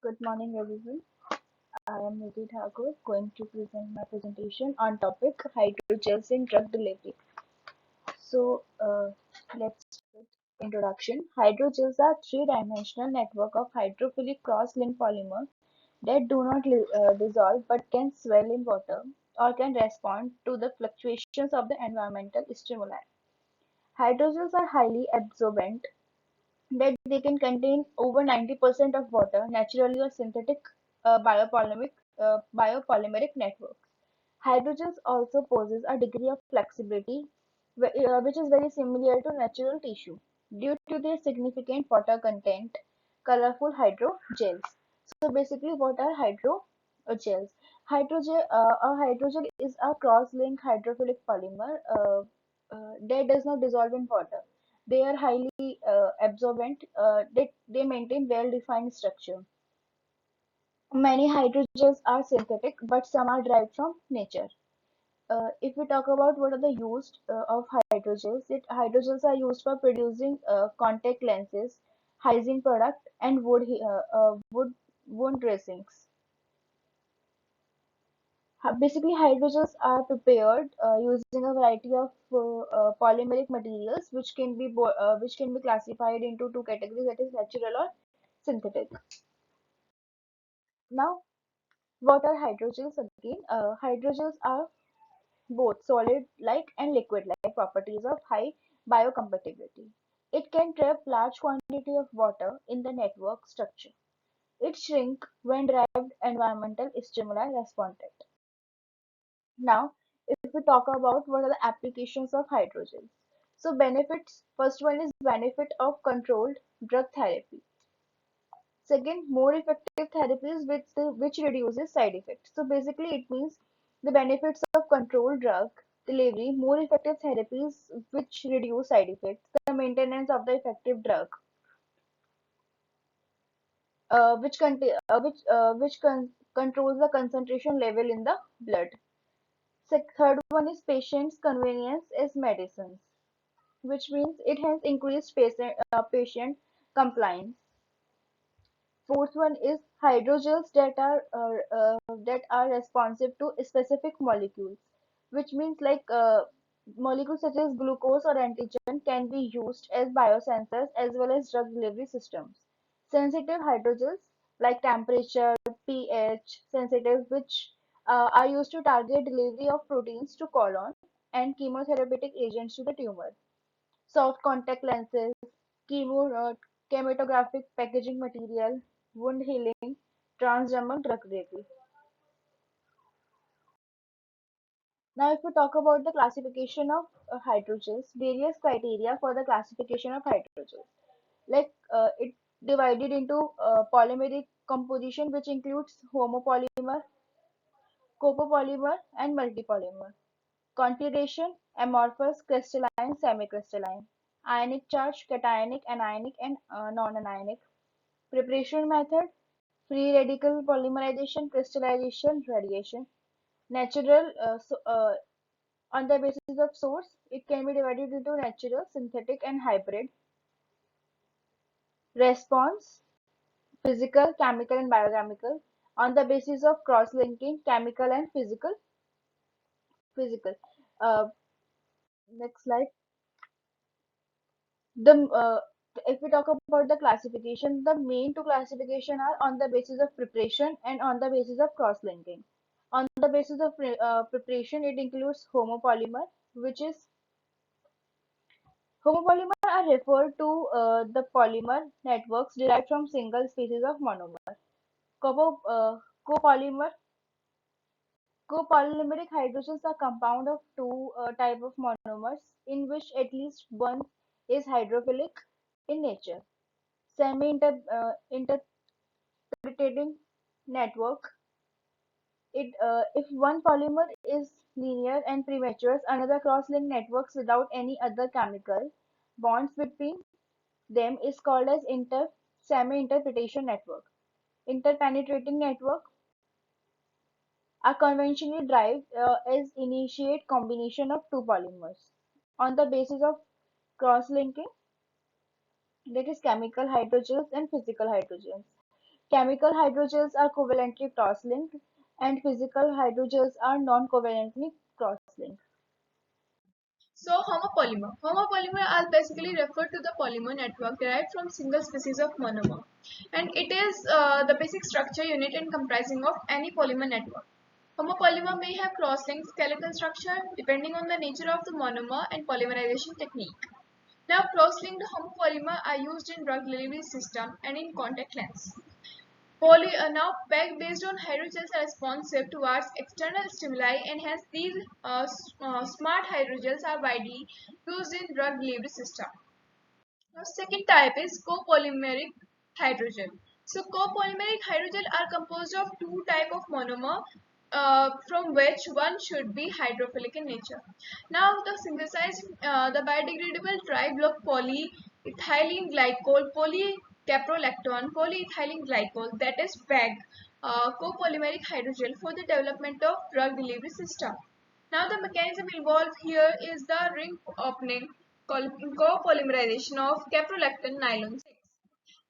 Good morning, everyone. I am Nidhi Thakur, going to present my presentation on topic hydrogels in drug delivery. Let's start introduction. Hydrogels are three-dimensional network of hydrophilic cross-linked polymer that do not dissolve but can swell in water or can respond to the fluctuations of the environmental stimuli. Hydrogels are highly absorbent that they can contain over 90% of water naturally or synthetic biopolymeric networks. Hydrogens also poses a degree of flexibility which is very similar to natural tissue due to their significant water content, colorful hydrogels. So basically what are hydrogels? A hydrogel is a cross-linked hydrophilic polymer that does not dissolve in water. They are highly absorbent. They maintain well-defined structure. Many hydrogels are synthetic, but some are derived from nature. If we talk about what are the use of hydrogels, hydrogels are used for producing contact lenses, hygiene product, and wood wound dressings. Basically, hydrogels are prepared using a variety of polymeric materials, which can be classified into two categories, that is natural or synthetic. Now, what are hydrogels again? Hydrogels are both solid-like and liquid-like properties of high biocompatibility. It can trap large quantity of water in the network structure. It shrink when derived environmental stimuli responded. Now, if we talk about what are the applications of hydrogels. So benefits, first one is benefit of controlled drug therapy. Second, more effective therapies which reduces side effects. So basically it means the benefits of controlled drug delivery, more effective therapies which reduce side effects, the maintenance of the effective drug, which controls the concentration level in the blood. Third one is patient's convenience as medicines, which means it has increased patient compliance. Fourth one is hydrogels that are responsive to specific molecules, which means molecules such as glucose or antigen can be used as biosensors as well as drug delivery systems. Sensitive hydrogels like temperature, pH sensitive, which are used to target delivery of proteins to colon and chemotherapeutic agents to the tumor. Soft contact lenses, chemo, chematographic packaging material, wound healing, transdermal drug delivery. Now, if we talk about the classification of hydrogels, various criteria for the classification of hydrogels, it divided into polymeric composition, which includes homopolymer, copolymer, and multipolymer. Configuration: amorphous, crystalline, semi-crystalline. Ionic charge: cationic, anionic, and non-anionic. Preparation method: free radical polymerization, crystallization, radiation. Natural, on the basis of source, it can be divided into natural, synthetic, and hybrid. Response: physical, chemical, and biochemical. On the basis of cross-linking, chemical and physical. Uh, Next slide. The If we talk about the classification, the main two classification are on the basis of preparation and on the basis of cross-linking. On the basis of preparation, it includes homopolymer, which is homopolymer are referred to the polymer networks derived from single species of monomer. Copo, uh, copolymer Copolymeric hydrogens are compound of two type of monomers in which at least one is hydrophilic in nature. Semi-interpreting network. If one polymer is linear and premature, another cross-linked networks without any other chemical bonds between them is called as semi-interpretation network. Interpenetrating network are conventionally derived as initiate combination of two polymers on the basis of cross-linking, that is chemical hydrogens and physical hydrogens. Chemical hydrogels are covalently cross-linked, and physical hydrogels are non-covalently cross-linked. So homopolymer. Homopolymer are basically referred to the polymer network derived from single species of monomer. And it is the basic structure unit and comprising of any polymer network. Homopolymer may have cross-linked skeletal structure depending on the nature of the monomer and polymerization technique. Now cross-linked homopolymer are used in drug delivery system and in contact lens. Now, PEG based on hydrogels are responsive towards external stimuli, and hence these smart hydrogels are widely used in drug delivery system. Now, second type is copolymeric hydrogel. So, copolymeric hydrogel are composed of two type of monomer, from which one should be hydrophilic in nature. Now, the synthesized, the biodegradable triblock polyethylene glycol, polycaprolactone, polyethylene glycol, that is PEG, copolymeric hydrogel for the development of drug delivery system. Now the mechanism involved here is the ring opening co-polymerization of caprolactam nylon 6.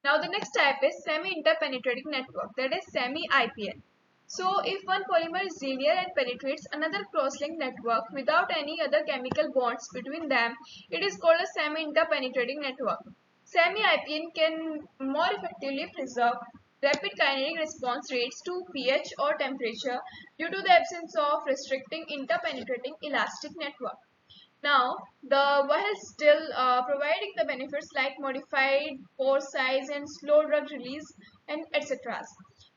Now the next type is semi-interpenetrating network, that is semi-IPN. So if one polymer is linear and penetrates another cross-linked network without any other chemical bonds between them, it is called a semi-interpenetrating network. Semi-IPN can more effectively preserve rapid kinetic response rates to pH or temperature due to the absence of restricting interpenetrating elastic network. Now, while still providing the benefits like modified pore size and slow drug release and etc.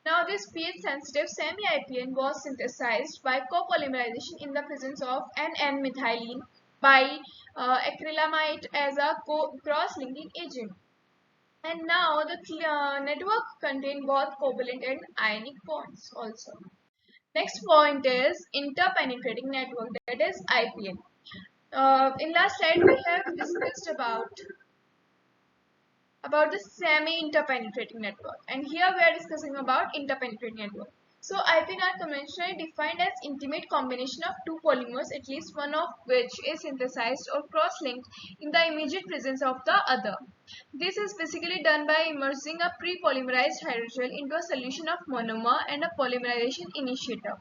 Now, this pH-sensitive semi-IPN was synthesized by copolymerization in the presence of N,N-methylene by acrylamide as a cross-linking agent. And now the network contain both covalent and ionic bonds also. Next point is interpenetrating network, that is IPN. In last slide we have discussed about the semi-interpenetrating network, and here we are discussing about interpenetrating network. So IPN are conventionally defined as intimate combination of two polymers, at least one of which is synthesized or cross-linked in the immediate presence of the other. This is basically done by immersing a pre-polymerized hydrogel into a solution of monomer and a polymerization initiator.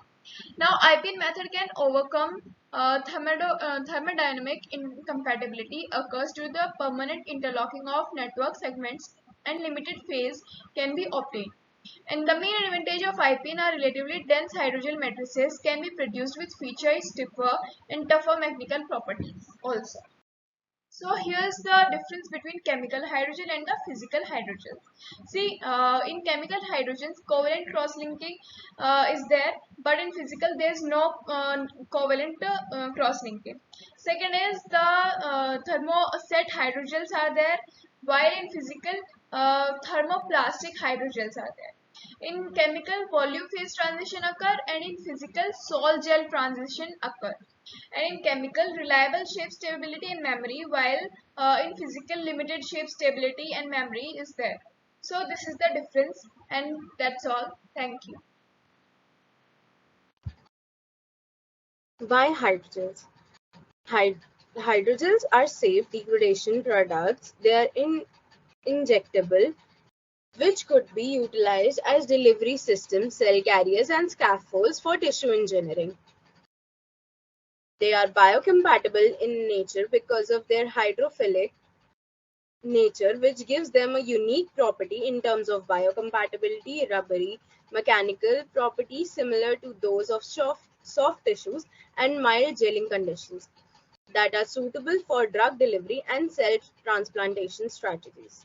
Now, IPN method can overcome thermodynamic incompatibility occurs due to the permanent interlocking of network segments, and limited phase can be obtained. And the main advantage of IPN are relatively dense hydrogel matrices can be produced with feature stiffer and tougher mechanical properties also. So here's the difference between chemical hydrogen and the physical hydrogen. See, in chemical hydrogens, covalent cross-linking is there, but in physical there is no covalent cross-linking. Second is the thermoset hydrogels are there, while in physical thermoplastic hydrogels are there. In chemical, volume phase transition occur, and in physical, sol-gel transition occur. And in chemical, reliable shape stability and memory, while in physical, limited shape stability and memory is there. So this is the difference, and that's all. Thank you. Why hydrogels? Hyd- Hydrogels are safe degradation products. They are injectable, which could be utilized as delivery systems, cell carriers, and scaffolds for tissue engineering. They are biocompatible in nature because of their hydrophilic nature, which gives them a unique property in terms of biocompatibility, rubbery, mechanical properties similar to those of soft tissues, and mild gelling conditions that are suitable for drug delivery and cell transplantation strategies.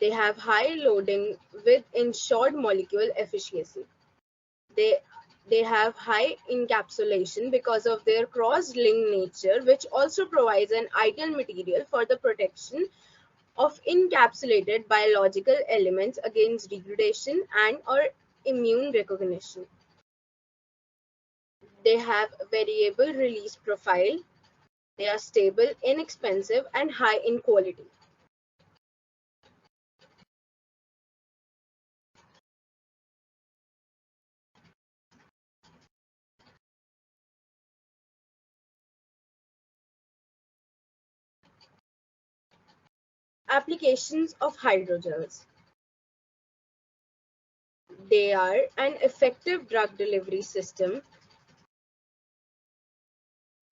They have high loading with ensured molecule efficiency. They they have high encapsulation because of their cross-linked nature, which also provides an ideal material for the protection of encapsulated biological elements against degradation and or immune recognition. They have a variable release profile. They are stable, inexpensive, and high in quality. Applications of hydrogels. They are an effective drug delivery system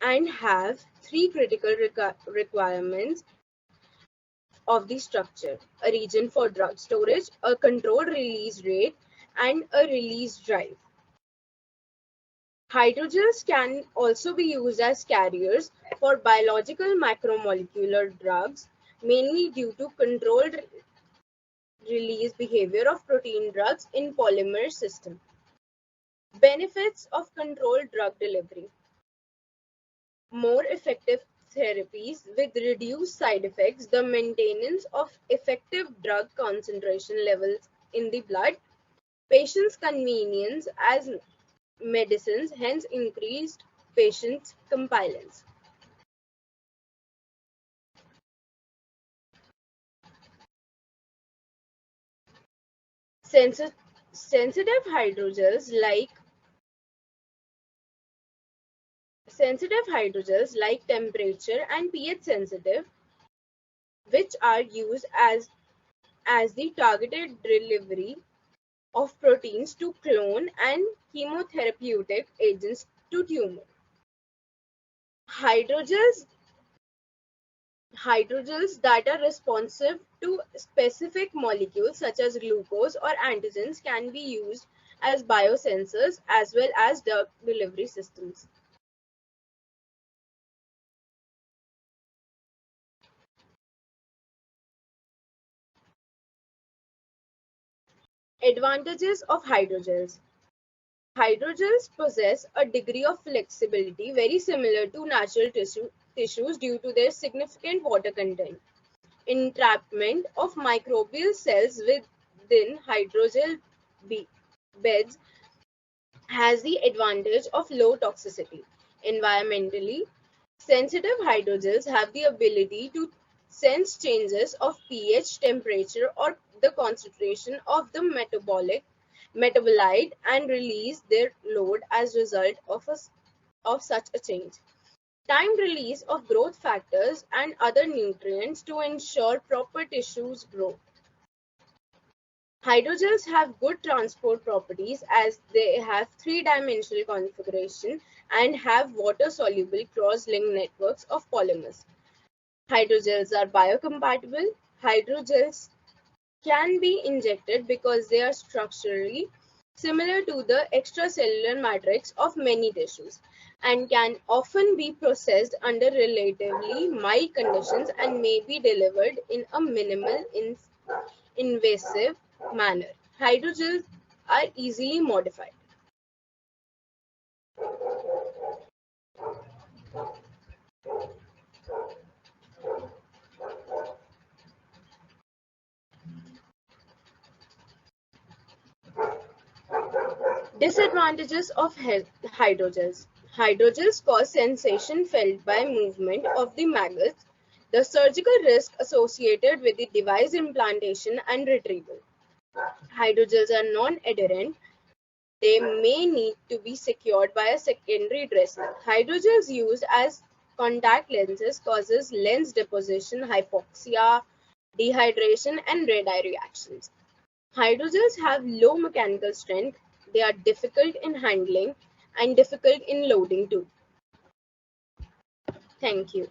and have three critical requirements of the structure: a region for drug storage, a controlled release rate, and a release drive. Hydrogels can also be used as carriers for biological macromolecular drugs, mainly due to controlled release behavior of protein drugs in polymer system. Benefits of controlled drug delivery: more effective therapies with reduced side effects, the maintenance of effective drug concentration levels in the blood, patients' convenience as medicines, hence increased patient compliance. Sensitive hydrogels like temperature and pH sensitive, which are used as the targeted delivery of proteins to clone and chemotherapeutic agents to tumor. Hydrogels Hydrogels that are responsive to specific molecules such as glucose or antigens can be used as biosensors as well as drug delivery systems. Advantages of hydrogels. Hydrogels possess a degree of flexibility very similar to natural tissues due to their significant water content. Entrapment of microbial cells within hydrogel beds has the advantage of low toxicity. Environmentally, sensitive hydrogels have the ability to sense changes of pH, temperature, or the concentration of the metabolite and release their load as a result of such a change. Timed release of growth factors and other nutrients to ensure proper tissues growth. Hydrogels have good transport properties as they have three-dimensional configuration and have water-soluble cross-linked networks of polymers. Hydrogels are biocompatible. Hydrogels can be injected because they are structurally similar to the extracellular matrix of many tissues and can often be processed under relatively mild conditions and may be delivered in a minimal invasive manner. Hydrogels are easily modified. Disadvantages of hydrogels. Hydrogels cause sensation felt by movement of the maggots, the surgical risk associated with the device implantation and retrieval. Hydrogels are non-adherent. They may need to be secured by a secondary dressing. Hydrogels used as contact lenses causes lens deposition, hypoxia, dehydration, and red eye reactions. Hydrogels have low mechanical strength. They are difficult in handling and difficult in loading too. Thank you.